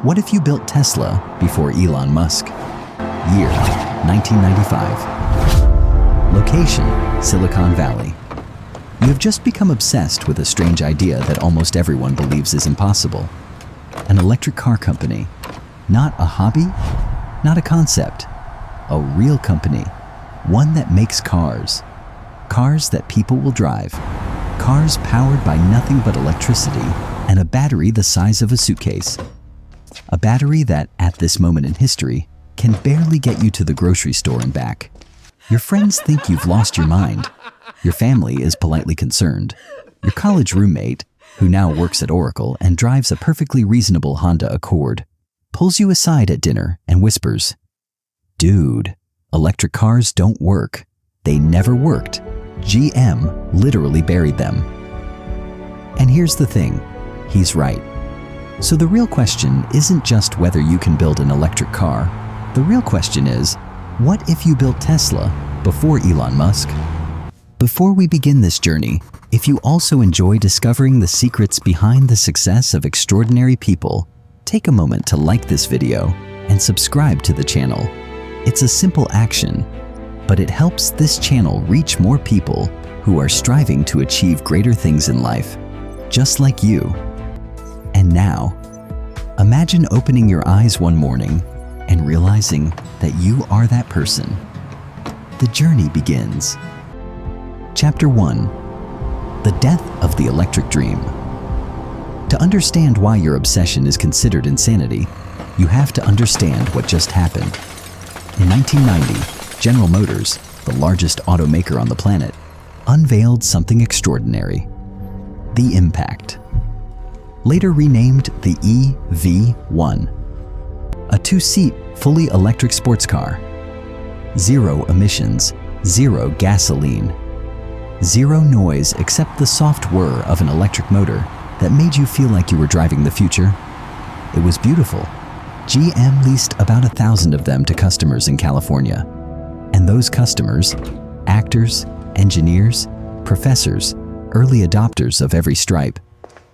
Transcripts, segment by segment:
What if you built Tesla before Elon Musk? Year, 1995. Location, Silicon Valley. You have just become obsessed with a strange idea that almost everyone believes is impossible. An electric car company. Not a hobby, not a concept. A real company. One that makes cars. Cars that people will drive. Cars powered by nothing but electricity and a battery the size of a suitcase. A battery that, at this moment in history, can barely get you to the grocery store and back. Your friends think you've lost your mind. Your family is politely concerned. Your college roommate, who now works at Oracle and drives a perfectly reasonable Honda Accord, pulls you aside at dinner and whispers, "Dude, electric cars don't work. They never worked. GM literally buried them." And here's the thing, he's right. So the real question isn't just whether you can build an electric car. The real question is, what if you built Tesla before Elon Musk? Before we begin this journey, if you also enjoy discovering the secrets behind the success of extraordinary people, take a moment to like this video and subscribe to the channel. It's a simple action, but it helps this channel reach more people who are striving to achieve greater things in life, just like you. And now, imagine opening your eyes one morning and realizing that you are that person. The journey begins. Chapter 1. The Death of the Electric Dream. To understand why your obsession is considered insanity, you have to understand what just happened. In 1990, General Motors, the largest automaker on the planet, unveiled something extraordinary: the Impact. Later renamed the EV1. A two-seat, fully electric sports car. Zero emissions, zero gasoline. Zero noise except the soft whir of an electric motor that made you feel like you were driving the future. It was beautiful. GM leased about 1,000 of them to customers in California. And those customers, actors, engineers, professors, early adopters of every stripe,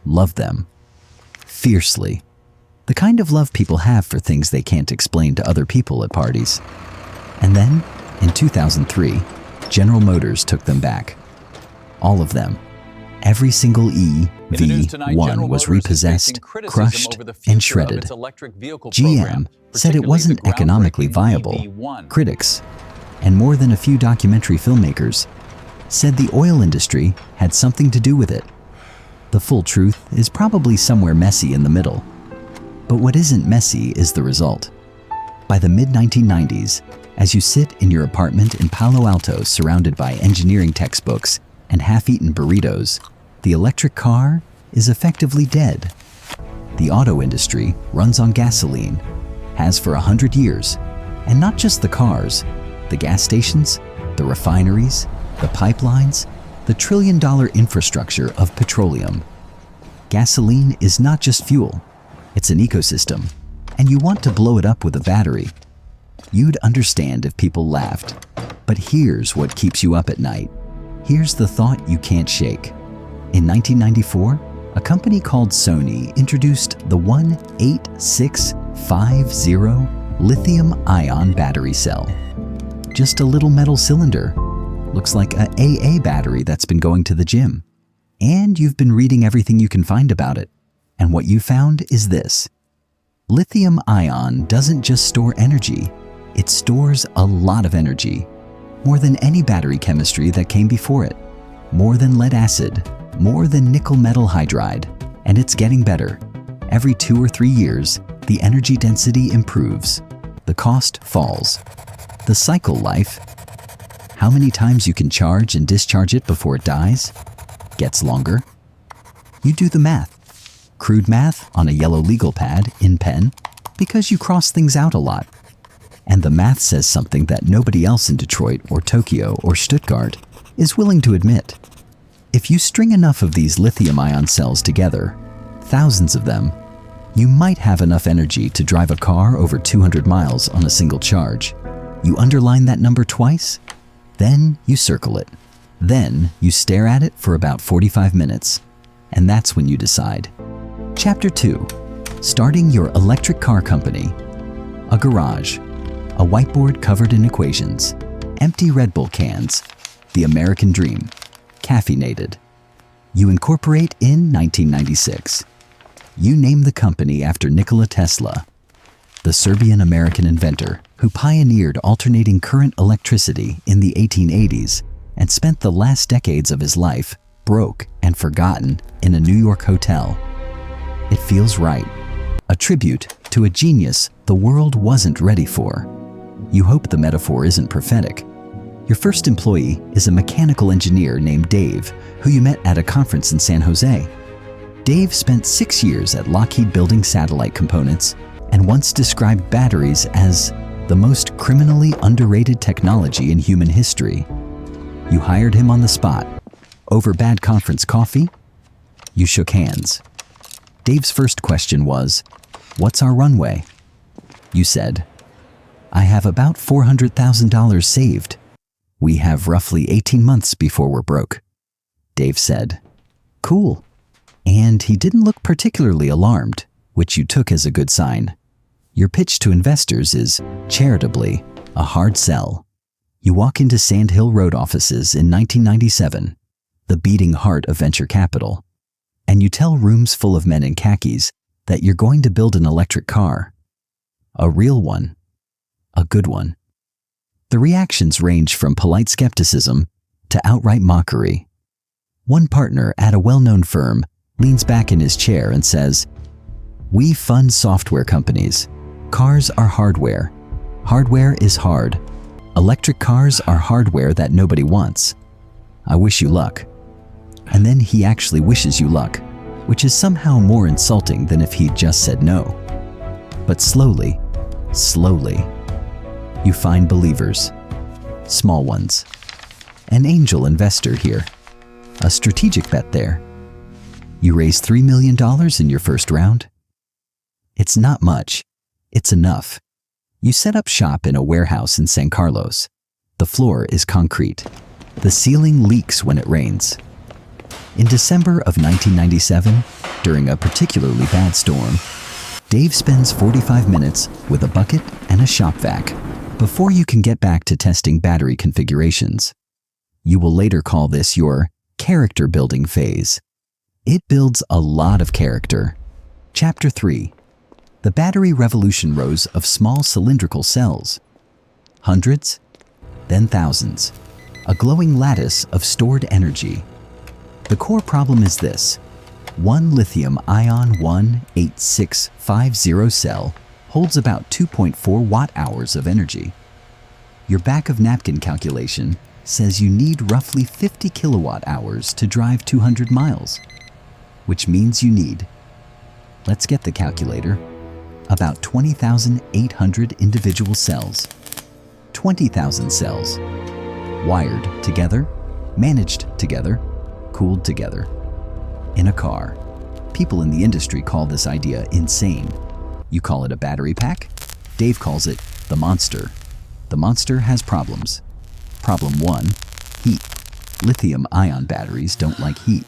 loved them. Fiercely. The kind of love people have for things they can't explain to other people at parties. And then, in 2003, General Motors took them back. All of them. Every single EV1 was repossessed, crushed, and shredded. GM said it wasn't economically viable. Critics, and more than a few documentary filmmakers, said the oil industry had something to do with it. The full truth is probably somewhere messy in the middle. But what isn't messy is the result. By the mid-1990s, as you sit in your apartment in Palo Alto surrounded by engineering textbooks and half-eaten burritos, the electric car is effectively dead. The auto industry runs on gasoline, has for 100 years, and not just the cars, the gas stations, the refineries, the pipelines, the trillion-dollar infrastructure of petroleum. Gasoline is not just fuel, it's an ecosystem, and you want to blow it up with a battery. You'd understand if people laughed, but here's what keeps you up at night. Here's the thought you can't shake. In 1994, a company called Sony introduced the 18650 lithium-ion battery cell. Just a little metal cylinder. Looks like a AA battery that's been going to the gym. And you've been reading everything you can find about it. And what you found is this. Lithium-ion doesn't just store energy, it stores a lot of energy. More than any battery chemistry that came before it. More than lead acid, more than nickel metal hydride. And it's getting better. Every 2 or 3 years, the energy density improves. The cost falls. The cycle life, how many times you can charge and discharge it before it dies, gets longer. You do the math. Crude math on a yellow legal pad in pen because you cross things out a lot. And the math says something that nobody else in Detroit or Tokyo or Stuttgart is willing to admit. If you string enough of these lithium-ion cells together, thousands of them, you might have enough energy to drive a car over 200 miles on a single charge. You underline that number twice, then you circle it. Then you stare at it for about 45 minutes. And that's when you decide. Chapter 2. Starting your electric car company. A garage, a whiteboard covered in equations, empty Red Bull cans, the American dream, caffeinated. You incorporate in 1996. You name the company after Nikola Tesla, the Serbian-American inventor who pioneered alternating current electricity in the 1880s and spent the last decades of his life broke and forgotten in a New York hotel. It feels right. A tribute to a genius the world wasn't ready for. You hope the metaphor isn't prophetic. Your first employee is a mechanical engineer named Dave, who you met at a conference in San Jose. Dave spent 6 years at Lockheed building satellite components and once described batteries as the most criminally underrated technology in human history. You hired him on the spot. Over bad conference coffee, you shook hands. Dave's first question was, "What's our runway?" You said, "I have about $400,000 saved. We have roughly 18 months before we're broke." Dave said, "Cool." And he didn't look particularly alarmed, which you took as a good sign. Your pitch to investors is, charitably, a hard sell. You walk into Sand Hill Road offices in 1997, the beating heart of venture capital, and you tell rooms full of men in khakis that you're going to build an electric car. A real one. A good one. The reactions range from polite skepticism to outright mockery. One partner at a well-known firm leans back in his chair and says, "We fund software companies. Cars are hardware. Hardware is hard. Electric cars are hardware that nobody wants. I wish you luck." And then he actually wishes you luck, which is somehow more insulting than if he'd just said no. But slowly, you find believers. Small ones. An angel investor here. A strategic bet there. You raise $3 million in your first round. It's not much. It's enough. You set up shop in a warehouse in San Carlos. The floor is concrete. The ceiling leaks when it rains. In December of 1997, during a particularly bad storm, Dave spends 45 minutes with a bucket and a shop vac before you can get back to testing battery configurations. You will later call this your character building phase. It builds a lot of character. Chapter 3. The battery revolution rose of small cylindrical cells. Hundreds, then thousands. A glowing lattice of stored energy. The core problem is this. One lithium-ion 18650 cell holds about 2.4 watt-hours of energy. Your back-of-napkin calculation says you need roughly 50 kilowatt-hours to drive 200 miles, which means you need, let's get the calculator, about 20,800 individual cells. 20,000 cells. Wired together, managed together, cooled together. In a car. People in the industry call this idea insane. You call it a battery pack? Dave calls it the monster. The monster has problems. Problem 1, heat. Lithium-ion batteries don't like heat.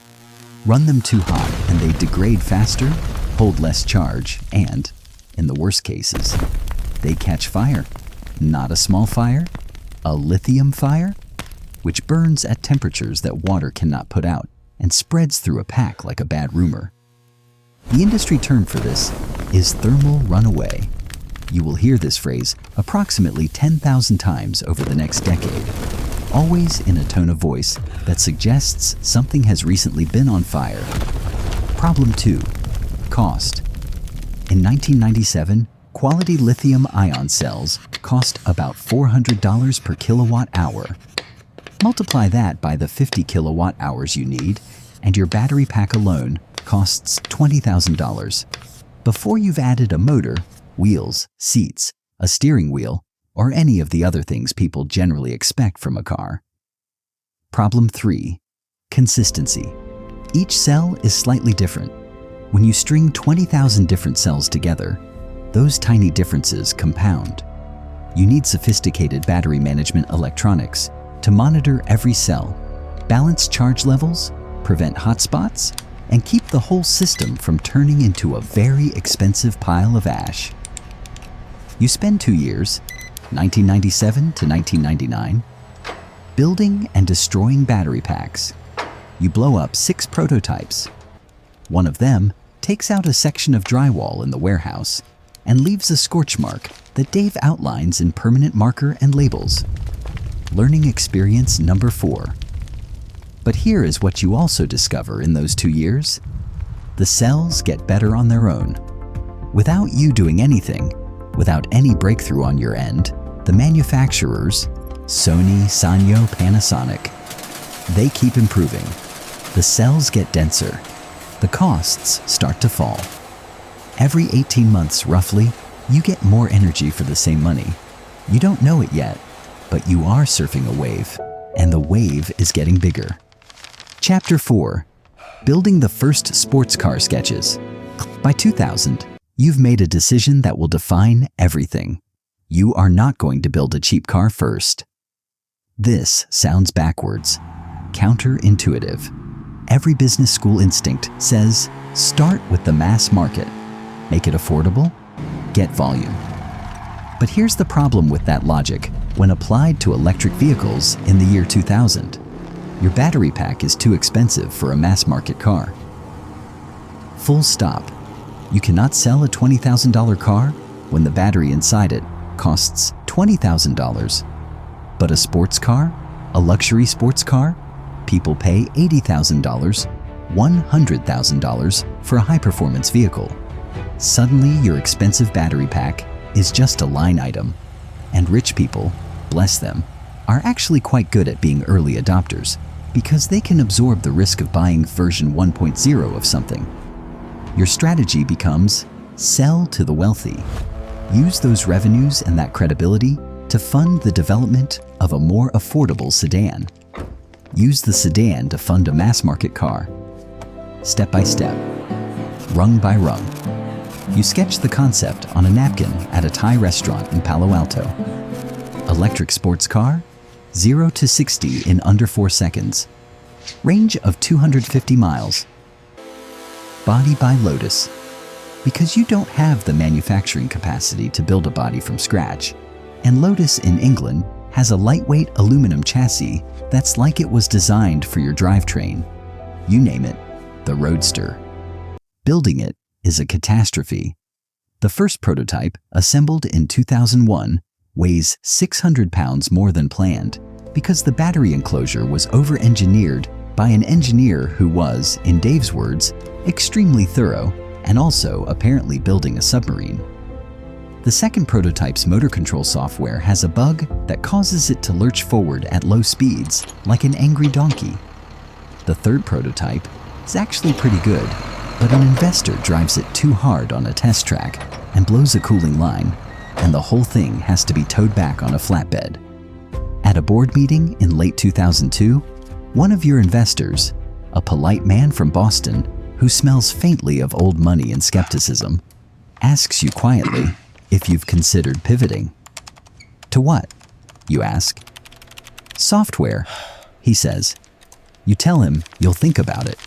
Run them too hot and they degrade faster, hold less charge, and, in the worst cases, they catch fire. Not a small fire, a lithium fire, which burns at temperatures that water cannot put out and spreads through a pack like a bad rumor. The industry term for this is thermal runaway. You will hear this phrase approximately 10,000 times over the next decade, always in a tone of voice that suggests something has recently been on fire. Problem 2, cost. In 1997, quality lithium-ion cells cost about $400 per kilowatt hour. Multiply that by the 50 kilowatt hours you need, and your battery pack alone costs $20,000. Before you've added a motor, wheels, seats, a steering wheel, or any of the other things people generally expect from a car. Problem 3, consistency. Each cell is slightly different. When you string 20,000 different cells together, those tiny differences compound. You need sophisticated battery management electronics to monitor every cell, balance charge levels, prevent hotspots, and keep the whole system from turning into a very expensive pile of ash. You spend 2 years, 1997 to 1999, building and destroying battery packs. You blow up 6 prototypes. One of them takes out a section of drywall in the warehouse and leaves a scorch mark that Dave outlines in permanent marker and labels. Learning experience number 4. But here is what you also discover in those 2 years. The cells get better on their own. Without you doing anything, without any breakthrough on your end, the manufacturers, Sony, Sanyo, Panasonic, they keep improving. The cells get denser. The costs start to fall. Every 18 months, roughly, you get more energy for the same money. You don't know it yet, but you are surfing a wave, and the wave is getting bigger. Chapter 4. Building the first sports car sketches. By 2000, you've made a decision that will define everything. You are not going to build a cheap car first. This sounds backwards, counterintuitive. Every business school instinct says, start with the mass market. Make it affordable, get volume. But here's the problem with that logic when applied to electric vehicles in the year 2000. Your battery pack is too expensive for a mass market car. Full stop. You cannot sell a $20,000 car when the battery inside it costs $20,000. But a sports car, a luxury sports car, people pay $80,000, $100,000 for a high-performance vehicle. Suddenly, your expensive battery pack is just a line item. And rich people, bless them, are actually quite good at being early adopters because they can absorb the risk of buying version 1.0 of something. Your strategy becomes sell to the wealthy. Use those revenues and that credibility to fund the development of a more affordable sedan. Use the sedan to fund a mass market car. Step by step, rung by rung. You sketch the concept on a napkin at a Thai restaurant in Palo Alto. Electric sports car, 0 to 60 in under 4 seconds. Range of 250 miles. Body by Lotus. Because you don't have the manufacturing capacity to build a body from scratch, and Lotus in England has a lightweight aluminum chassis that's like it was designed for your drivetrain. You name it, the Roadster. Building it is a catastrophe. The first prototype, assembled in 2001, weighs 600 pounds more than planned because the battery enclosure was over-engineered by an engineer who was, in Dave's words, extremely thorough and also apparently building a submarine. The second prototype's motor control software has a bug that causes it to lurch forward at low speeds like an angry donkey. The third prototype is actually pretty good, but an investor drives it too hard on a test track and blows a cooling line, and the whole thing has to be towed back on a flatbed. At a board meeting in late 2002, one of your investors, a polite man from Boston who smells faintly of old money and skepticism, asks you quietly if you've considered pivoting. To what? You ask. Software, he says. You tell him you'll think about it.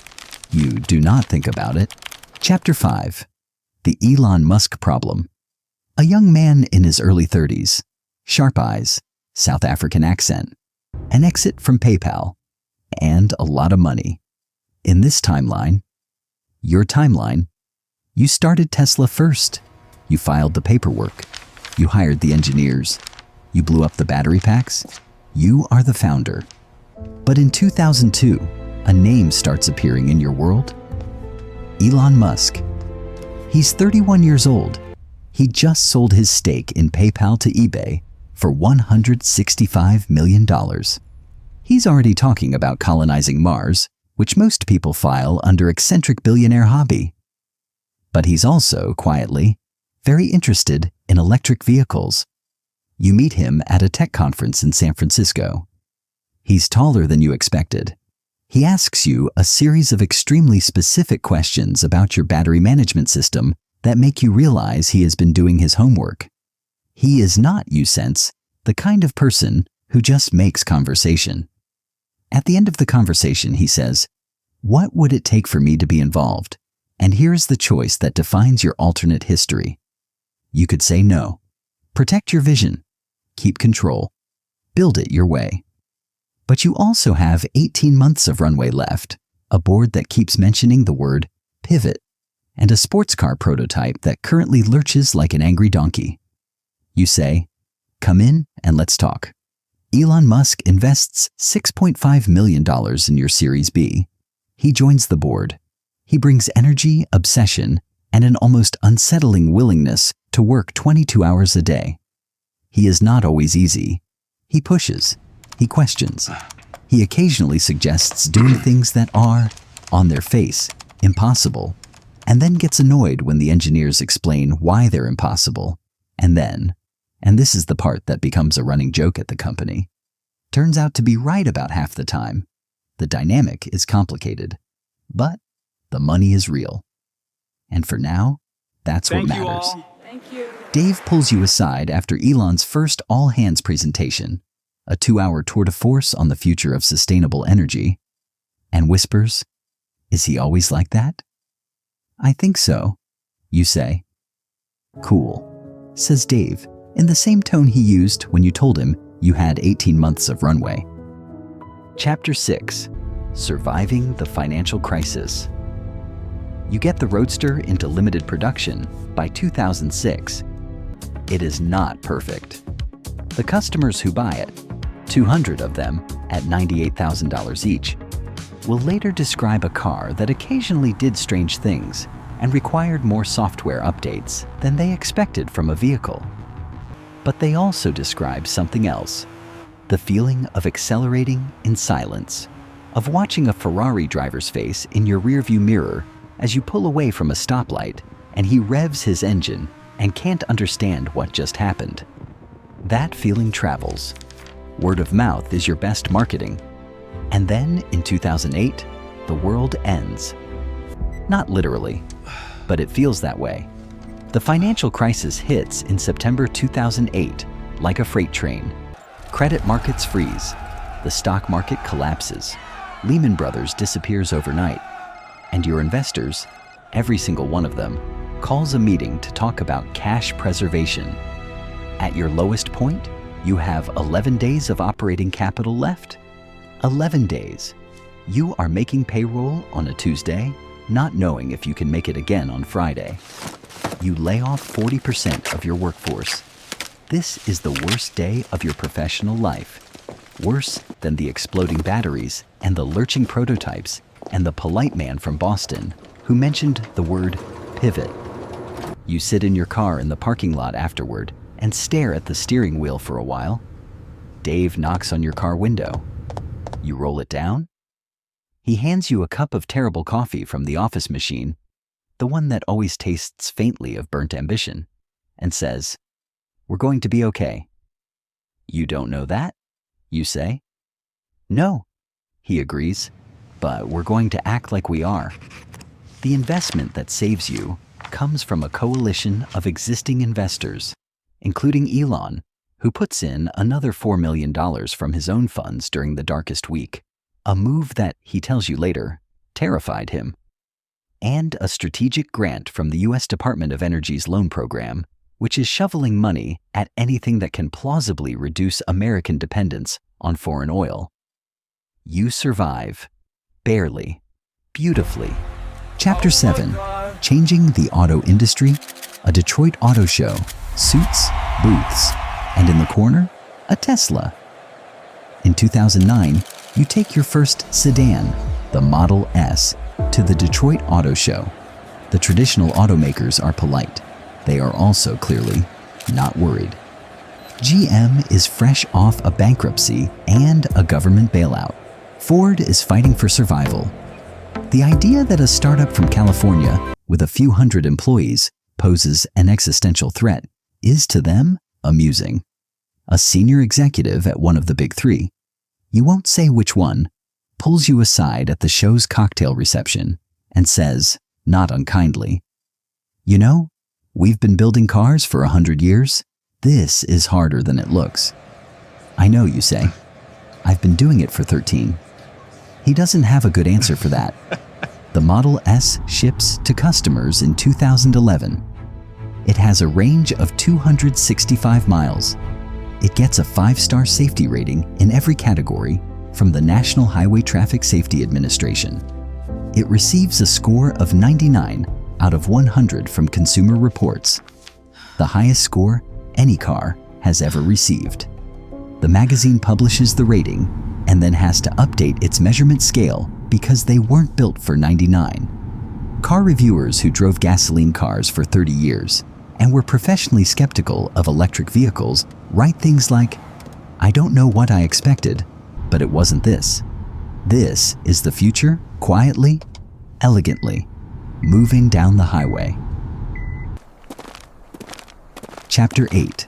You do not think about it. Chapter 5. The Elon Musk Problem. A young man in his early 30s, sharp eyes, South African accent, an exit from PayPal, and a lot of money. In this timeline, your timeline, you started Tesla first. You filed the paperwork. You hired the engineers. You blew up the battery packs. You are the founder. But in 2002, a name starts appearing in your world. Elon Musk. He's 31 years old. He just sold his stake in PayPal to eBay for $165 million. He's already talking about colonizing Mars, which most people file under eccentric billionaire hobby. But he's also, quietly, very interested in electric vehicles. You meet him at a tech conference in San Francisco. He's taller than you expected. He asks you a series of extremely specific questions about your battery management system that make you realize he has been doing his homework. He is not, you sense, the kind of person who just makes conversation. At the end of the conversation, he says, What would it take for me to be involved? And here's the choice that defines your alternate history. You could say no. Protect your vision. Keep control. Build it your way. But you also have 18 months of runway left, a board that keeps mentioning the word pivot, and a sports car prototype that currently lurches like an angry donkey. You say, come in and let's talk. Elon Musk invests $6.5 million in your Series B. He joins the board. He brings energy, obsession, and an almost unsettling willingness to work 22 hours a day. He is not always easy. He pushes. He questions. He occasionally suggests doing things that are, on their face, impossible, and then gets annoyed when the engineers explain why they're impossible. And then, and this is the part that becomes a running joke at the company, turns out to be right about half the time. The dynamic is complicated, but the money is real. And for now, that's what matters. Thank you. Dave pulls you aside after Elon's first all-hands presentation, a 2-hour tour de force on the future of sustainable energy, and whispers, "Is he always like that?" "I think so," you say. "Cool," says Dave, in the same tone he used when you told him you had 18 months of runway. Chapter 6: Surviving the Financial Crisis. You get the Roadster into limited production by 2006. It is not perfect. The customers who buy it, 200 of them at $98,000 each, will later describe a car that occasionally did strange things and required more software updates than they expected from a vehicle. But they also describe something else: the feeling of accelerating in silence, of watching a Ferrari driver's face in your rearview mirror as you pull away from a stoplight and he revs his engine and can't understand what just happened. That feeling travels. Word of mouth is your best marketing. And then, in 2008, the world ends. Not literally, but it feels that way. The financial crisis hits in September 2008 like a freight train. Credit markets freeze. The stock market collapses. Lehman Brothers disappears overnight. And your investors, every single one of them, calls a meeting to talk about cash preservation. At your lowest point, you have 11 days of operating capital left. 11 days. You are making payroll on a Tuesday, not knowing if you can make it again on Friday. You lay off 40% of your workforce. This is the worst day of your professional life. Worse than the exploding batteries and the lurching prototypes and the polite man from Boston who mentioned the word pivot. You sit in your car in the parking lot afterward and stare at the steering wheel for a while. Dave knocks on your car window. You roll it down. He hands you a cup of terrible coffee from the office machine, the one that always tastes faintly of burnt ambition, and says, "We're going to be okay." "You don't know that?" you say. "No," he agrees, "but we're going to act like we are." The investment that saves you comes from a coalition of existing investors, including Elon, who puts in another $4 million from his own funds during the darkest week, a move that, he tells you later, terrified him, and a strategic grant from the U.S. Department of Energy's loan program, which is shoveling money at anything that can plausibly reduce American dependence on foreign oil. You survive. Barely. Beautifully. Chapter 7: Changing the Auto Industry, a Detroit auto show, suits, booths, and in the corner, a Tesla. In 2009, you take your first sedan, the Model S, to the Detroit Auto Show. The traditional automakers are polite. They are also clearly not worried. GM is fresh off a bankruptcy and a government bailout. Ford is fighting for survival. The idea that a startup from California with a few hundred employees poses an existential threat is to them amusing. A senior executive at one of the big three, you won't say which one, pulls you aside at the show's cocktail reception and says, not unkindly, "You know, we've been building cars for 100 years. This is harder than it looks." "I know," you say. "I've been doing it for 13. He doesn't have a good answer for that. The Model S ships to customers in 2011. It has a range of 265 miles. It gets a 5-star safety rating in every category from the National Highway Traffic Safety Administration. It receives a score of 99 out of 100 from Consumer Reports, the highest score any car has ever received. The magazine publishes the rating and then has to update its measurement scale because they weren't built for 99. Car reviewers who drove gasoline cars for 30 years and were professionally skeptical of electric vehicles write things like, "I don't know what I expected, but it wasn't this. This is the future, quietly, elegantly, moving down the highway." Chapter 8.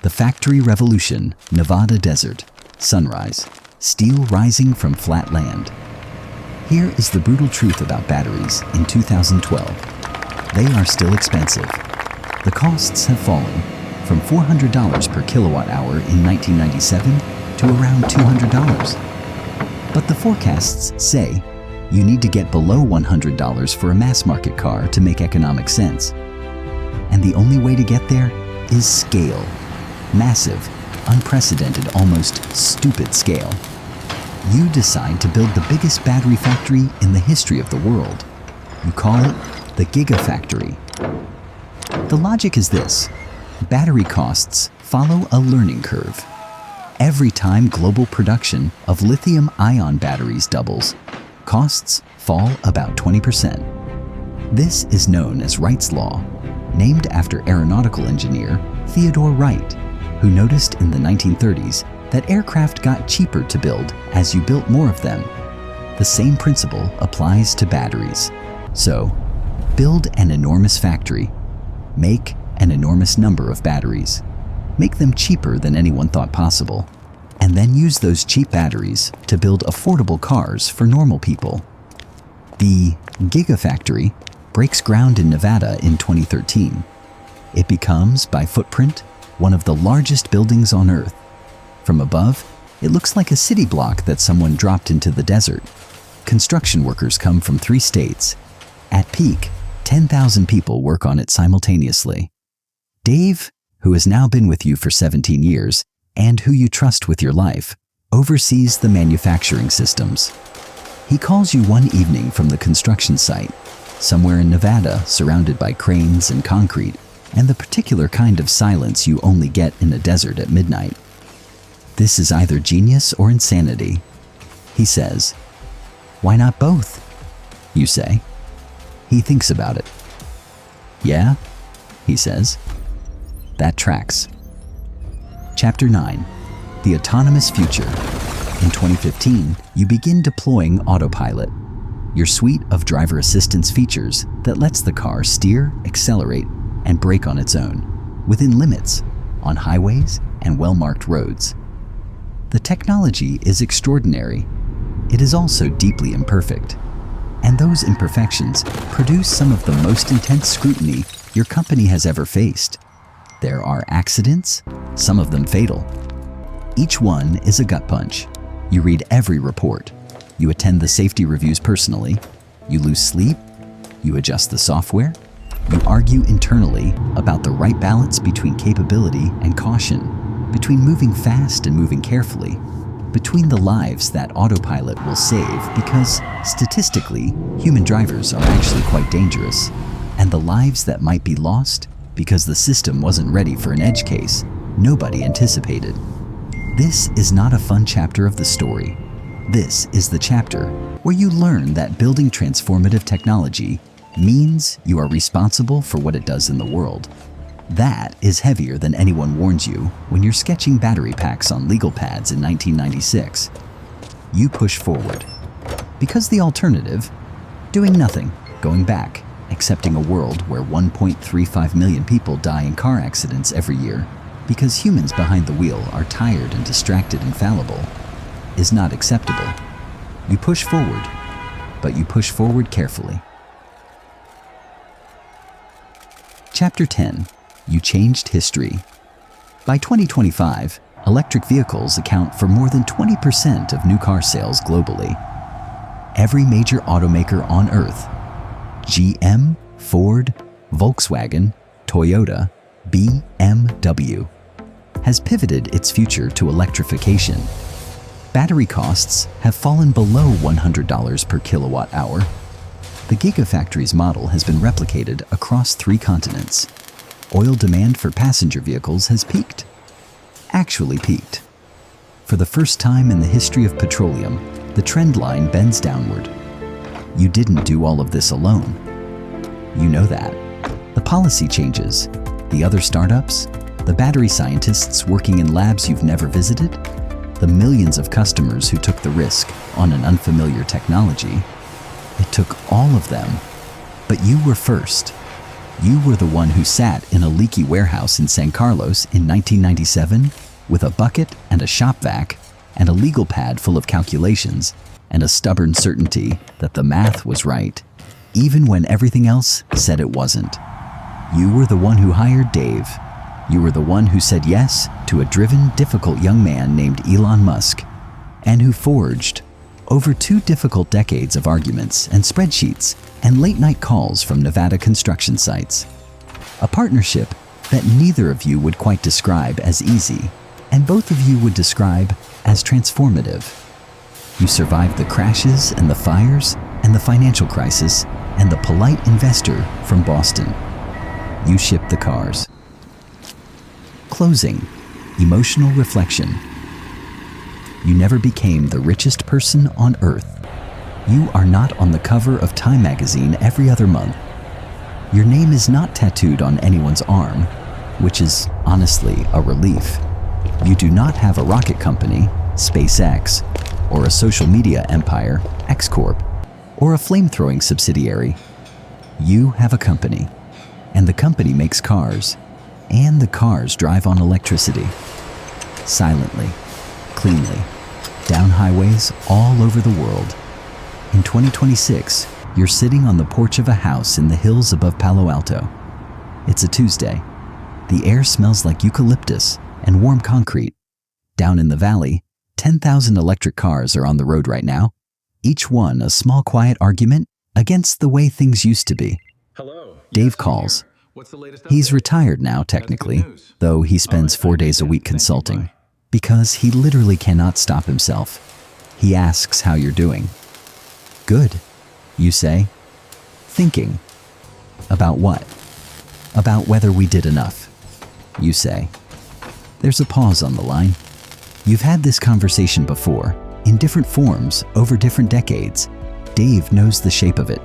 The Factory Revolution, Nevada Desert, Sunrise, Steel Rising from Flat Land. Here is the brutal truth about batteries in 2012. They are still expensive. The costs have fallen from $400 per kilowatt hour in 1997 to around $200. But the forecasts say you need to get below $100 for a mass market car to make economic sense. And the only way to get there is scale. Massive, unprecedented, almost stupid scale. You decide to build the biggest battery factory in the history of the world. You call it the Gigafactory. The logic is this: battery costs follow a learning curve. Every time global production of lithium-ion batteries doubles, costs fall about 20%. This is known as Wright's Law, named after aeronautical engineer Theodore Wright, who noticed in the 1930s that aircraft got cheaper to build as you built more of them. The same principle applies to batteries. So, build an enormous factory. Make an enormous number of batteries. Make them cheaper than anyone thought possible. And then use those cheap batteries to build affordable cars for normal people. The Gigafactory breaks ground in Nevada in 2013. It becomes, by footprint, one of the largest buildings on Earth. From above, it looks like a city block that someone dropped into the desert. Construction workers come from 3 states. At peak, 10,000 people work on it simultaneously. Dave, who has now been with you for 17 years, and who you trust with your life, oversees the manufacturing systems. He calls you one evening from the construction site, somewhere in Nevada, surrounded by cranes and concrete, and the particular kind of silence you only get in a desert at midnight. This is either genius or insanity. He says, "Why not both?" You say. He thinks about it. "Yeah," he says. That tracks. Chapter 9. The Autonomous Future. In 2015, you begin deploying Autopilot, your suite of driver assistance features that lets the car steer, accelerate, and brake on its own, within limits, on highways and well-marked roads. The technology is extraordinary. It is also deeply imperfect. And those imperfections produce some of the most intense scrutiny your company has ever faced. There are accidents, some of them fatal. Each one is a gut punch. You read every report. You attend the safety reviews personally. You lose sleep. You adjust the software. You argue internally about the right balance between capability and caution, between moving fast and moving carefully, between the lives that Autopilot will save because, statistically, human drivers are actually quite dangerous, and the lives that might be lost because the system wasn't ready for an edge case nobody anticipated. This is not a fun chapter of the story. This is the chapter where you learn that building transformative technology means you are responsible for what it does in the world. That is heavier than anyone warns you when you're sketching battery packs on legal pads in 1996. You push forward. Because the alternative, doing nothing, going back, accepting a world where 1.35 million people die in car accidents every year because humans behind the wheel are tired and distracted and fallible, is not acceptable. You push forward, but you push forward carefully. Chapter 10. You changed history. By 2025, electric vehicles account for more than 20% of new car sales globally. every major automaker on Earth, GM, Ford, Volkswagen, Toyota, BMW, has pivoted its future to electrification. Battery costs have fallen below $100 per kilowatt hour. The Gigafactories model has been replicated across 3 continents. Oil demand for passenger vehicles has peaked. Actually peaked. For the first time in the history of petroleum, the trend line bends downward. You didn't do all of this alone. You know that. The policy changes, the other startups, the battery scientists working in labs you've never visited, the millions of customers who took the risk on an unfamiliar technology. It took all of them, but you were first. You were the one who sat in a leaky warehouse in San Carlos in 1997 with a bucket and a shop vac and a legal pad full of calculations and a stubborn certainty that the math was right, even when everything else said it wasn't. You were the one who hired Dave. You were the one who said yes to a driven, difficult young man named Elon Musk, and who forged over 2 difficult decades of arguments and spreadsheets and late-night calls from Nevada construction sites. A partnership that neither of you would quite describe as easy, and both of you would describe as transformative. You survived the crashes and the fires and the financial crisis and the polite investor from Boston. You shipped the cars. Closing. Emotional reflection. You never became the richest person on Earth. You are not on the cover of Time magazine every other month. Your name is not tattooed on anyone's arm, which is honestly a relief. You do not have a rocket company, SpaceX, or a social media empire, X Corp, or a flamethrowing subsidiary. You have a company, and the company makes cars, and the cars drive on electricity. Silently, cleanly, down highways all over the world. In 2026, you're sitting on the porch of a house in the hills above Palo Alto. It's a Tuesday. The air smells like eucalyptus and warm concrete. Down in the valley, 10,000 electric cars are on the road right now, each one a small quiet argument against the way things used to be. Hello. Dave calls. What's the latest He's update? retired now, technically, That's good news. though he spends All right, 4 days a week thank you, consulting, bye. because he literally cannot stop himself. He asks how you're doing. Good, you say. Thinking. About what? About whether we did enough, you say. There's a pause on the line. You've had this conversation before, in different forms, over different decades. Dave knows the shape of it.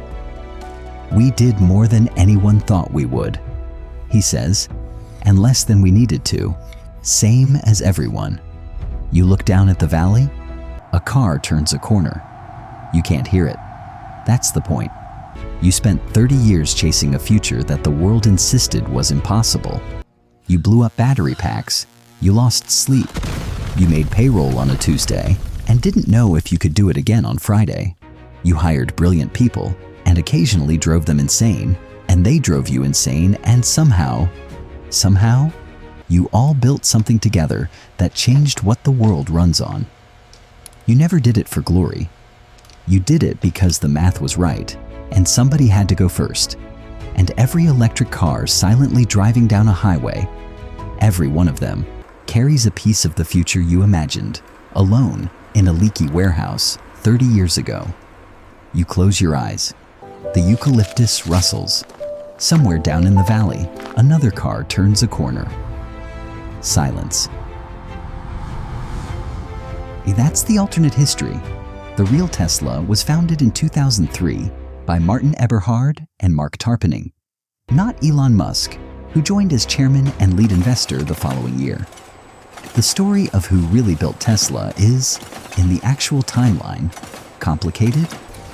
We did more than anyone thought we would, he says, and less than we needed to. Same as everyone. You look down at the valley, a car turns a corner. You can't hear it. That's the point. You spent 30 years chasing a future that the world insisted was impossible. You blew up battery packs. You lost sleep. You made payroll on a Tuesday and didn't know if you could do it again on Friday. You hired brilliant people and occasionally drove them insane, and they drove you insane, and somehow, you all built something together that changed what the world runs on. You never did it for glory. You did it because the math was right, and somebody had to go first. And every electric car silently driving down a highway, every one of them, carries a piece of the future you imagined, alone in a leaky warehouse 30 years ago. You close your eyes. The eucalyptus rustles. Somewhere down in the valley, another car turns a corner. Silence. That's the alternate history. The real Tesla was founded in 2003 by Martin Eberhard and Mark Tarpenning, not Elon Musk, who joined as chairman and lead investor the following year. The story of who really built Tesla is, in the actual timeline, complicated,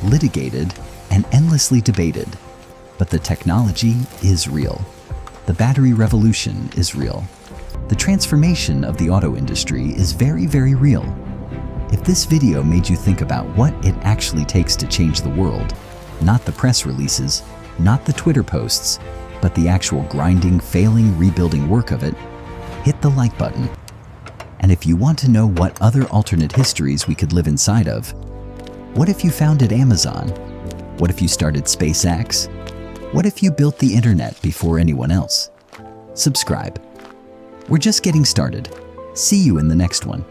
litigated, and endlessly debated. But the technology is real. The battery revolution is real. The transformation of the auto industry is very, very real. If this video made you think about what it actually takes to change the world, not the press releases, not the Twitter posts, but the actual grinding, failing, rebuilding work of it, hit the like button. And if you want to know what other alternate histories we could live inside of, What if you founded Amazon? What if you started SpaceX? What if you built the internet before anyone else? Subscribe. We're just getting started. See you in the next one.